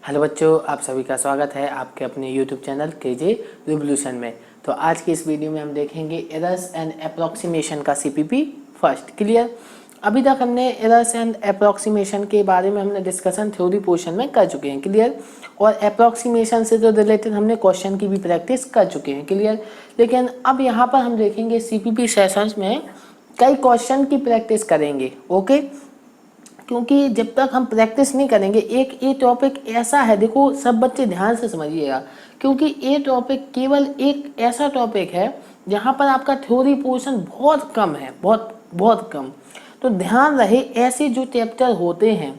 Hello बच्चों, आप सभी का स्वागत है आपके अपने यूट्यूब चैनल केजे रिवोल्यूशन में। तो आज की इस वीडियो में हम देखेंगे एरर्स एंड अप्रॉक्सीमेशन का सीपीपी फर्स्ट। क्लियर। अभी तक हमने एरर्स एंड अप्रॉक्सीमेशन के बारे में हमने डिस्कशन थ्योरी पोर्शन में कर चुके हैं। क्लियर। और अप्रॉक्सीमेशन से जो रिलेटेड हमने क्वेश्चन की भी प्रैक्टिस कर चुके हैं। क्लियर। लेकिन अब यहाँ पर हम देखेंगे सीपीपी सेशंस में कई क्वेश्चन की प्रैक्टिस करेंगे। ओके, क्योंकि जब तक हम प्रैक्टिस नहीं करेंगे, एक ये टॉपिक ऐसा है, देखो सब बच्चे ध्यान से समझिएगा, क्योंकि ये टॉपिक केवल एक ऐसा टॉपिक है जहाँ पर आपका थ्योरी पोर्शन बहुत कम है, बहुत बहुत कम। तो ध्यान रहे, ऐसे जो चैप्टर होते हैं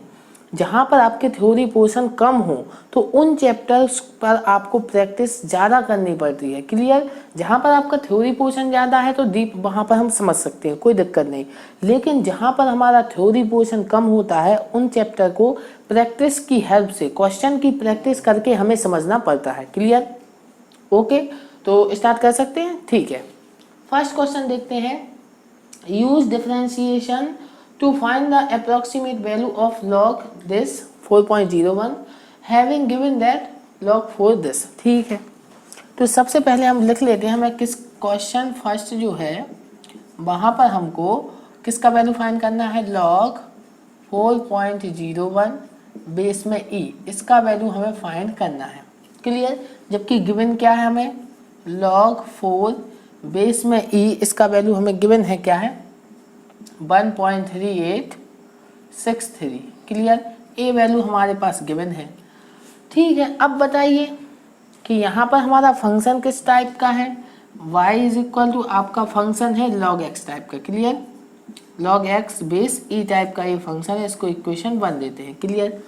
जहाँ पर आपके थ्योरी पोर्शन कम हो तो उन चैप्टर्स पर आपको प्रैक्टिस ज़्यादा करनी पड़ती है। क्लियर। जहाँ पर आपका थ्योरी पोर्शन ज़्यादा है तो डीप वहाँ पर हम समझ सकते हैं, कोई दिक्कत नहीं। लेकिन जहाँ पर हमारा थ्योरी पोर्शन कम होता है उन चैप्टर को प्रैक्टिस की हेल्प से, क्वेश्चन की प्रैक्टिस करके हमें समझना पड़ता है। क्लियर। ओके, तो स्टार्ट कर सकते हैं। ठीक है, फर्स्ट क्वेश्चन देखते हैं। Use differentiation to find the approximate value of log this 4.01 having given that log 4 this। ठीक है, तो सबसे पहले हम लिख लेते हैं, हमें किस क्वेश्चन फर्स्ट जो है वहाँ पर हमको किसका वैल्यू फाइंड करना है, log 4.01 बेस में e, इसका वैल्यू हमें फाइंड करना है। क्लियर। जबकि गिवन क्या है, हमें log 4 बेस में e, इसका वैल्यू हमें गिवन है क्या है 1.3863। क्लियर। ए वैल्यू हमारे पास गिवन है। ठीक है, अब बताइए कि यहाँ पर हमारा फंक्शन किस टाइप का है, y इज इक्वल टू आपका फंक्शन है log x टाइप का। Clear. log x base e type का ये फंक्शन है, इसको इक्वेशन 1 देते हैं। क्लियर।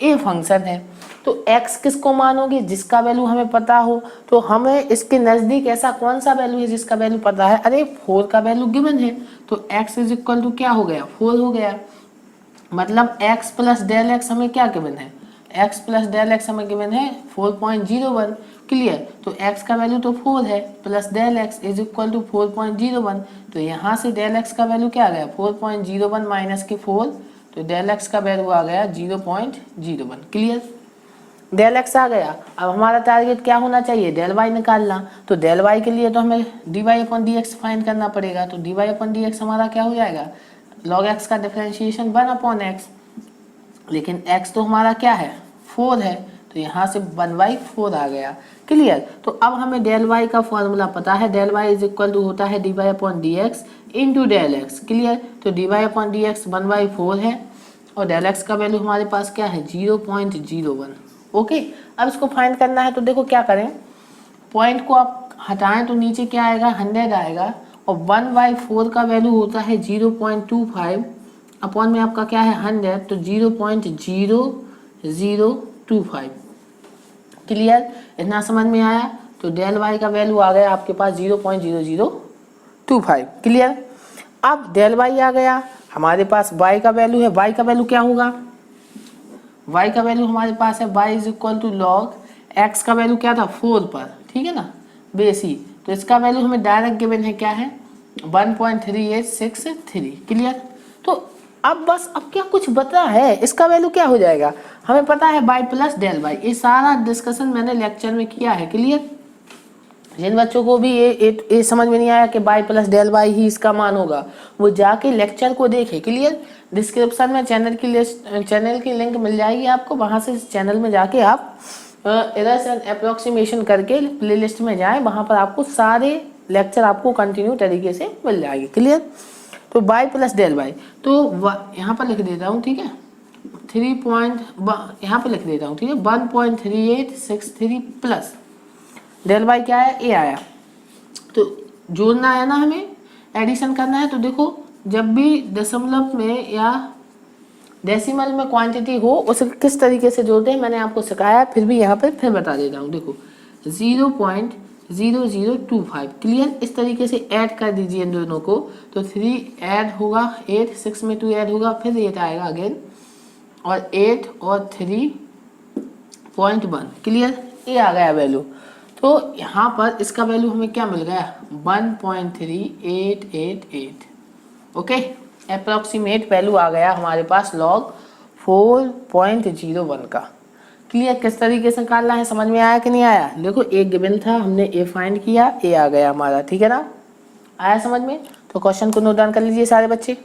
ए फंक्शन है तो x किसको मानोगे, जिसका वैल्यू हमें पता हो। तो हमें इसके नज़दीक ऐसा कौन सा वैल्यू है जिसका वैल्यू पता है, अरे 4 का वैल्यू गिवन है तो x इज इक्वल टू क्या हो गया, 4 हो गया। मतलब x प्लस डेल एक्स हमें क्या गिवन है, x प्लस डेल एक्स हमें गिवन है 4.01। क्लियर। तो x का वैल्यू तो 4 है, plus del x is equal to 4.01। तो यहाँ से डेल एक्स का वैल्यू क्या आ गया 4.01 माइनस के 4, तो डेल एक्स का वैल्यू आ गया 0.01। क्लियर। डेल एक्स आ गया। अब हमारा टारगेट क्या होना चाहिए, डेल वाई निकालना। तो डेल वाई के लिए तो हमें d y upon d x find करना पड़ेगा। तो d y upon d x हमारा क्या हो जाएगा, लॉग एक्स का डिफरेंशिएशन 1 अपॉन एक्स। लेकिन एक्स तो हमारा क्या है 4 है, तो यहाँ से 1/4 आ गया। क्लियर। तो अब हमें डेल वाई का फॉर्मूला पता है, del y is equal to होता है d y upon d x into del x. Clear. तो d y upon d x 1/4 है और डेल एक्स का वैल्यू हमारे पास क्या है 0.01। ओके, अब इसको फाइंड करना है। तो देखो क्या करें, पॉइंट को आप हटाएं तो नीचे क्या आएगा 100 आएगा, और 1/4 का वैल्यू होता है 0.25 अपॉन में आपका क्या है 100, तो 0.0025। क्लियर। इतना समझ में आया। तो डेल वाई का वैल्यू आ गया आपके पास 0.0025। क्लियर। अब डेल वाई आ गया, हमारे पास y का वैल्यू है, y का वैल्यू क्या होगा, y का वैल्यू हमारे पास है y is equal to log x का वैल्यू क्या था 4 पर, ठीक है ना, बेसी। तो इसका वैल्यू हमें डायरेक्ट गिवन है क्या है 1.3863। क्लियर। तो अब बस अब क्या कुछ बता है, इसका वैल्यू क्या हो जाएगा, हमें पता है y प्लस डेल वाई। ये सारा डिस्कशन मैंने लेक्चर में किया है। क्लियर। जिन बच्चों को भी ये समझ में नहीं आया कि y प्लस डेल वाई ही इसका मान होगा, वो जाके लेक्चर को देखे। क्लियर। डिस्क्रिप्शन में चैनल की लिंक मिल जाएगी आपको, वहां से चैनल में जाके आप एरर्स एंड अप्रॉक्सीमेशन करके प्लेलिस्ट में जाएं, वहां पर आपको सारे लेक्चर आपको कंटिन्यू तरीके से मिल जाएगी। क्लियर। तो y प्लस डेल वाई, तो यहाँ पर लिख देता हूँ, ठीक है, 3 यहाँ पर लिख देता हूँ, ठीक है, 1.3863 प्लस डेल वाई क्या है ए आया। तो जोड़ना है ना, हमें एडिशन करना है। तो देखो जब भी दशमलव में या डेसिमल में क्वांटिटी हो उसे किस तरीके से जोड़ते हैं मैंने आपको सिखाया है, फिर भी यहाँ पर फिर बता देता हूँ। देखो 0.0025। क्लियर। इस तरीके से ऐड कर दीजिए इन दोनों को, तो 3 ऐड होगा 8, 6 में 2 ऐड होगा, फिर 8 आएगा अगेन, और 8 और 3.1। क्लियर। ये आ गया वैल्यू। तो यहाँ पर इसका वैल्यू हमें क्या मिल गया 1.3888। ओके, अप्रॉक्सीमेट वैल्यू आ गया हमारे पास लॉग 4.01 का। क्लियर, किस तरीके से निकालना है समझ में आया कि नहीं आया। देखो एक गिवन था, हमने ए फाइंड किया, ए आ गया हमारा, ठीक है ना, आया समझ में। तो क्वेश्चन को नोट डाउन कर लीजिए सारे बच्चे,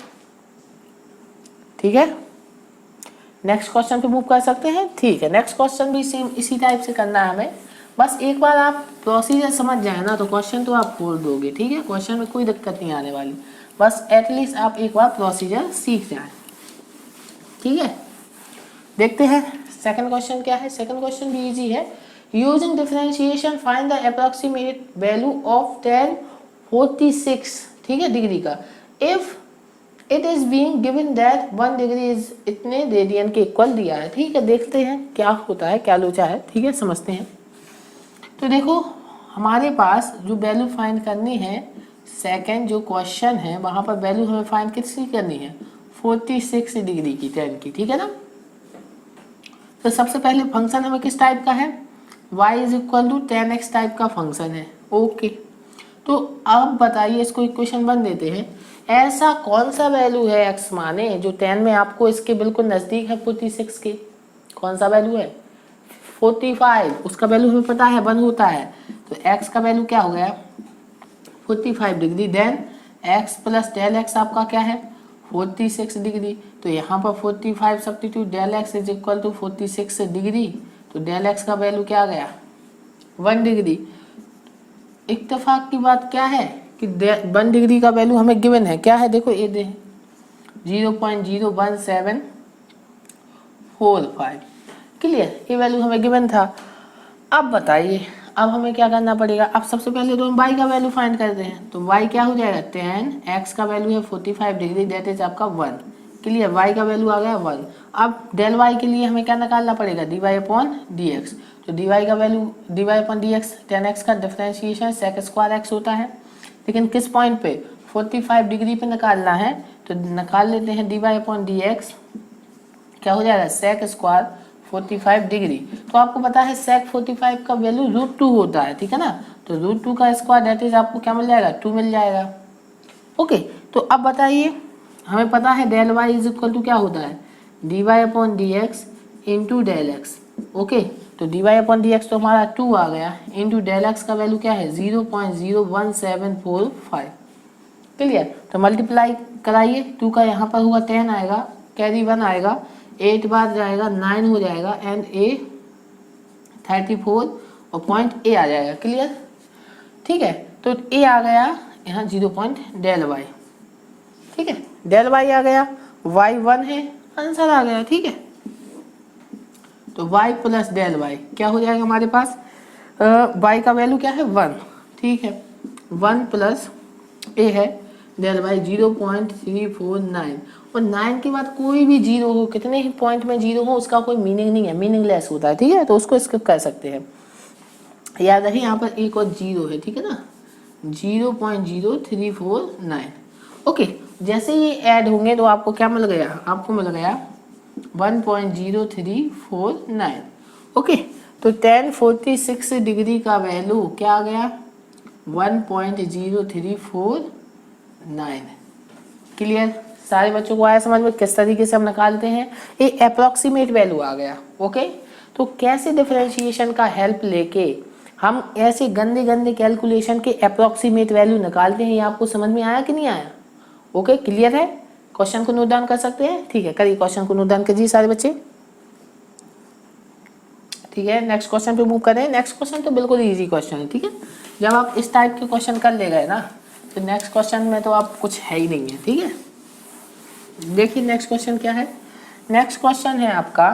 ठीक है। नेक्स्ट क्वेश्चन पे मूव कर सकते हैं, ठीक है। नेक्स्ट क्वेश्चन भी सेम इसी टाइप से करना है हमें, बस एक बार आप प्रोसीजर समझ जाए ना तो क्वेश्चन तो आप खोल दोगे, ठीक है। क्वेश्चन में कोई दिक्कत नहीं आने वाली, बस एटलीस्ट आप एक बार प्रोसीजर सीख जाए, ठीक है। देखते हैं सेकंड क्वेश्चन क्या है। सेकंड क्वेश्चन भी इजी है। Using differentiation find the approximate value of tan 46, ठीक है, डिग्री का। If it is being given that 1 degree is इतने रेडियन के इक्वल दिया है, ठीक है। देखते हैं क्या होता है, क्या लोचा है, ठीक है, समझते हैं। तो देखो हमारे पास जो वैल्यू फाइंड करनी है, सेकंड जो क्वेश्चन है वहां पर वैल्यू हमें फाइंड किसकी करनी है, 46 डिग्री की, tan की, ठीक है ना। तो सबसे पहले फंक्शन हमें किस टाइप का है, y is equal to tan x type का फंक्शन है, ओके। तो अब बताइए, इसको इक्वेशन बन देते हैं। ऐसा कौन सा वैल्यू है x माने जो tan में आपको इसके बिल्कुल नजदीक है 46 के, कौन सा वैल्यू है 45, उसका वैल्यू हमें पता है 1 होता है। तो x का वैल्यू क्या हो गया 45 degree, then x plus del x आपका क्या है 46 डिग्री। तो यहाँ पर 45 substitute, del x is equal to 46 degree, तो डेल एक्स का वैल्यू क्या आ गया 1 डिग्री। इत्तेफाक की बात क्या है कि 1 डिग्री का वैल्यू हमें गिवन है, क्या है देखो ये दे 0.01745, क्लियर, ये वैल्यू हमें गिवन था। अब बताइए, अब हमें क्या करना पड़ेगा। अब सबसे पहले तो हम y का वैल्यू फाइंड करते हैं। तो y क्या हो जाएगा, tan x का वैल्यू है 45 डिग्री, दैट इज आपका 1, क्लियर, y का वैल्यू आ गया 1। अब डेल y के लिए हमें क्या निकालना पड़ेगा, dy/dx। तो dy का वैल्यू dy/dx tan x का डिफरेंशिएशन sec स्क्वायर x होता है, लेकिन किस पॉइंट पे 45 डिग्री पे निकालना है। तो निकाल लेते हैं dy/dx, क्या हो जाएगा sec स्क्वायर 45 डिग्री। तो आपको पता है sec 45 का वैल्यू √2 होता है, ठीक है ना। तो √2 का स्क्वायर दैट इज आपको क्या मिल जाएगा 2 मिल जाएगा, ओके। तो अब बताइए, हमें पता है del y is equal to क्या होता है dy/dx into del x, okay. तो dy/dx तो हमारा 2 आ गया, इंटू डेल एक्स का वैल्यू क्या है 0.01745, क्लियर। तो मल्टीप्लाई कराइए, 2 का यहाँ पर हुआ 10 आएगा, कैरी 1 आएगा, 8 बार जाएगा 9 हो जाएगा, एंड a 34 और पॉइंट a आ जाएगा, क्लियर, ठीक है। तो a आ गया यहाँ 0.del y, ठीक है, डेल y आ गया, y 1 है, आंसर आ गया, ठीक है। तो y प्लस डेल y क्या हो जाएगा हमारे पास, y का वैल्यू क्या है 1, ठीक है, 1 प्लस a है डेल y 0.349, और 9 के बाद कोई भी जीरो हो, कितने ही पॉइंट में जीरो हो उसका कोई मीनिंग नहीं है, मीनिंगलेस होता है, ठीक है। तो उसको स्किप कर सकते हैं, याद रखिए यहाँ पर एक और जीरो है, ठीक है ना, 0.0349, ओके। जैसे ये ऐड होंगे तो आपको क्या मिल गया, आपको मिल गया 1.0349, ओके। तो tan 46 डिग्री का वैल्यू क्या आ गया 1.0349, क्लियर, सारे बच्चों को आया समझ में किस तरीके से हम निकालते हैं। ये अप्रोक्सीमेट वैल्यू आ गया, ओके। तो कैसे डिफरेंशिएशन का हेल्प लेके हम ऐसे गंदे गंदे कैलकुलेशन के अप्रोक्सीमेट वैल्यू निकालते हैं, ये आपको समझ में आया कि नहीं आया, ओके, क्लियर है। क्वेश्चन को नोट डाउन कर सकते हैं, ठीक है, करिए क्वेश्चन को नोट डाउन कीजिए सारे बच्चे, ठीक है। नेक्स्ट क्वेश्चन पे मूव करें। नेक्स्ट क्वेश्चन तो बिल्कुल इजी क्वेश्चन है, ठीक है। जब आप इस टाइप के क्वेश्चन कर ले गए ना तो नेक्स्ट क्वेश्चन में तो आप कुछ है ही नहीं है, ठीक है। देखिए नेक्स्ट क्वेश्चन क्या है। नेक्स्ट क्वेश्चन है आपका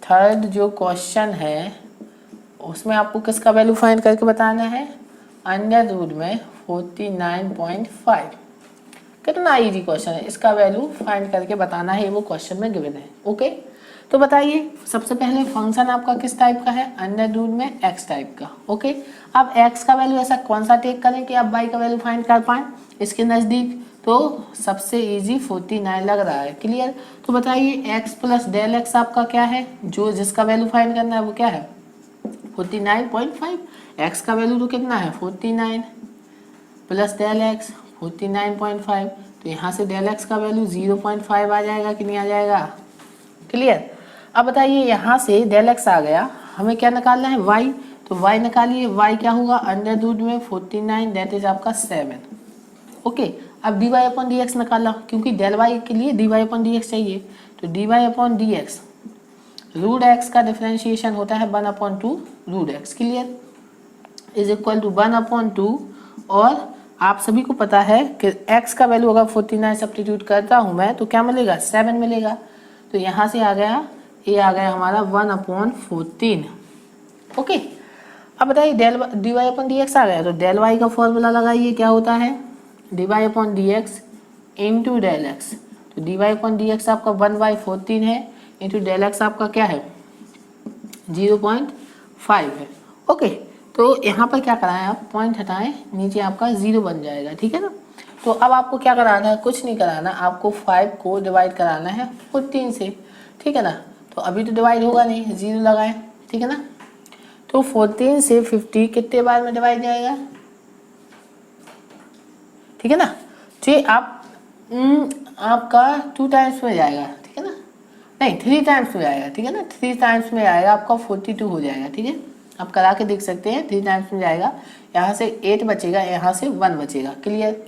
थर्ड जो क्वेश्चन है उसमें आपको किसका वैल्यू फाइंड करके बताना है, अंडर रूट में 49.5। कितना इजी क्वेश्चन है, इसका वैल्यू फाइंड करके बताना है, वो क्वेश्चन में गिवन है, ओके। तो बताइए सबसे पहले फंक्शन आपका किस टाइप का है, अंडर रूट में x टाइप का, ओके। अब x का वैल्यू ऐसा कौन सा टेक करें कि आप y का वैल्यू फाइंड कर पाएं इसके नज़दीक, तो सबसे इजी 49 लग रहा है, क्लियर। तो बताइए x प्लस डेल एक्स आपका क्या है, जो जिसका वैल्यू फाइंड करना है वो क्या है 49.5, x का वैल्यू तो कितना है 49 प्लस डेल एक्स 49.5, तो यहाँ से डेल एक्स का वैल्यू 0.5 आ जाएगा कि नहीं आ जाएगा, क्लियर। अब बताइए यहाँ से डेल एक्स आ गया, हमें क्या निकालना है y, तो y निकालिए, y क्या होगा अंडर रूट में 49 दैट इज आपका 7। ओके, अब dy अपॉन डी एक्स निकाला, क्योंकि डेल y के लिए dy अपॉन डी एक्स चाहिए, तो dy upon d x root x का डिफरेंशिएशन होता है 1/2 root x, clear, is equal to 1/2। और आप सभी को पता है कि x का वैल्यू अगर 49 सब्स्टिट्यूट करता हूँ मैं तो क्या मिलेगा 7 मिलेगा, तो यहाँ से आ गया ये आ गया हमारा 1/14। ओके, अब बताइए del dy upon d x आ गया, तो डेल y का फॉर्मूला लगाइए, क्या होता है dy upon d x into del x, तो dy अपॉन डी एक्स आपका 1/14 है, इंटू डेल एक्स आपका क्या है 0.5 है। ओके, तो यहाँ पर क्या कराएं आप, पॉइंट हटाएं, नीचे आपका 0 बन जाएगा, ठीक है ना। तो अब आपको क्या कराना है, कुछ नहीं कराना, आपको 5 को डिवाइड कराना है 14 से, ठीक है ना। तो अभी तो डिवाइड होगा नहीं, 0 लगाएं, ठीक है ना। तो 14 से 50 कितने बार में डिवाइड जाएगा, ठीक है ना। तो आप आपका 2 टाइम्स में जाएगा, ठीक है ना, नहीं 3 टाइम्स में आएगा, ठीक है ना, 3 टाइम्स में आएगा, आपका 42 हो जाएगा, ठीक है। आप करा के देख सकते हैं, 3 टाइम्स में जाएगा, यहाँ से 8 बचेगा, यहाँ से 1 बचेगा, क्लियर,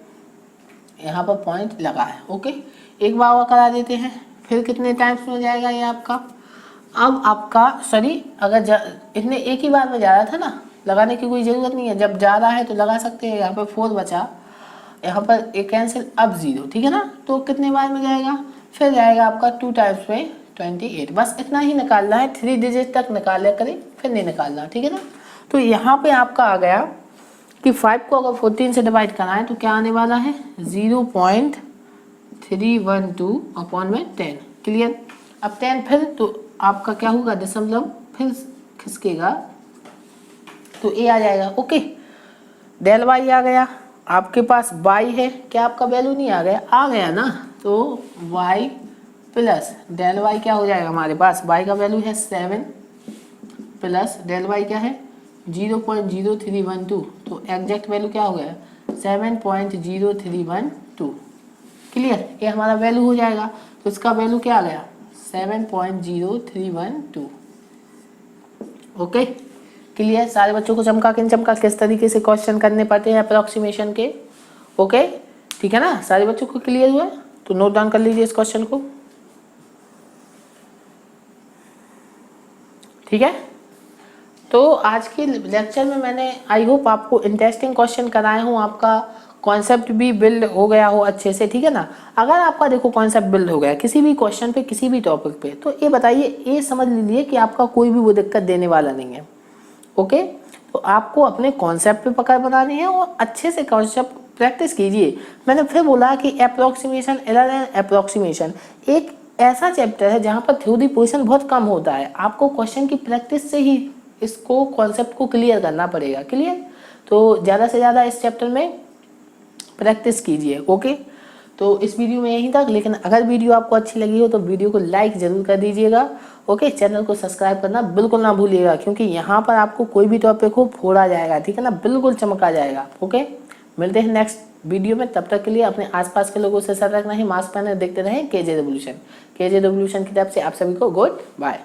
यहाँ पर पॉइंट लगा है। ओके, एक बार और करा देते हैं, फिर कितने टाइम्स में जाएगा ये आपका, अब आपका सॉरी अगर इतने एक ही बार में जा रहा था ना, लगाने की कोई ज़रूरत नहीं है, जब जा रहा है तो लगा सकते हैं। यहाँ पर 4 बचा, यहाँ पर एक कैंसिल, अब 0, ठीक है ना। तो कितने बार में जाएगा, फिर जाएगा आपका 2 टाइम्स में 28, बस इतना ही निकालना है, 3 डिजिट तक निकाल करें, फिर नहीं निकालना, ठीक है ना। तो यहाँ पे आपका आ गया कि 5 को अगर 14 से डिवाइड कराएं तो क्या आने वाला है 0.312 अपॉन में 10, क्लियर। अब 10 फिर तो आपका क्या होगा दशमलव फिर खिसकेगा, तो ए आ जाएगा। ओके, डेल वाई आ गया, आपके पास y है, क्या आपका वैल्यू नहीं आ गया ना, तो y प्लस डेल वाई क्या हो जाएगा हमारे पास, y का वैल्यू है 7 प्लस डेल वाई क्या है 0.0312, तो एग्जैक्ट वैल्यू क्या हो गया 7.0312, क्लियर, ये हमारा वैल्यू हो जाएगा। तो इसका वैल्यू क्या आ गया 7.0312। ओके, क्लियर, सारे बच्चों को चमका किस तरीके से क्वेश्चन करने पड़ते हैं अप्रोक्सीमेशन के। ओके, ठीक है ना, सारे बच्चों को क्लियर हुआ, तो नोट डाउन कर लीजिए इस क्वेश्चन को, ठीक है। तो आज के लेक्चर में मैंने आई होप आपको इंटरेस्टिंग क्वेश्चन कराए हूँ, आपका कॉन्सेप्ट भी बिल्ड हो गया हो अच्छे से, ठीक है ना। अगर आपका देखो कॉन्सेप्ट बिल्ड हो गया किसी भी क्वेश्चन पे, किसी भी टॉपिक पे, तो ये बताइए, ये समझ लीजिए कि आपका कोई भी वो दिक्कत देने वाला नहीं है। ओके, तो आपको अपने कॉन्सेप्ट पे पकड़ बनानी है और अच्छे से कॉन्सेप्ट प्रैक्टिस कीजिए। मैंने फिर बोला कि अप्रोक्सीमेशन, एरर एंड अप्रोक्सीमेशन एक ऐसा चैप्टर है जहाँ पर थ्योरी पोर्शन बहुत कम होता है, आपको क्वेश्चन की प्रैक्टिस से ही इसको कॉन्सेप्ट को क्लियर करना पड़ेगा, क्लियर। तो ज़्यादा से ज़्यादा इस चैप्टर में प्रैक्टिस कीजिए। ओके, तो इस वीडियो में यहीं तक, लेकिन अगर वीडियो आपको अच्छी लगी हो तो वीडियो को लाइक ज़रूर कर दीजिएगा। ओके, चैनल को सब्सक्राइब करना बिल्कुल ना भूलिएगा, क्योंकि यहाँ पर आपको कोई भी टॉपिक हो फोड़ा जाएगा, ठीक है ना, बिल्कुल चमका जाएगा। ओके, मिलते हैं नेक्स्ट वीडियो में, तब तक के लिए अपने आसपास के लोगों से सतर्क रहें, मास्क पहने देखते रहें केजे रेवोल्यूशन की तरफ से आप सभी को गुड बाय।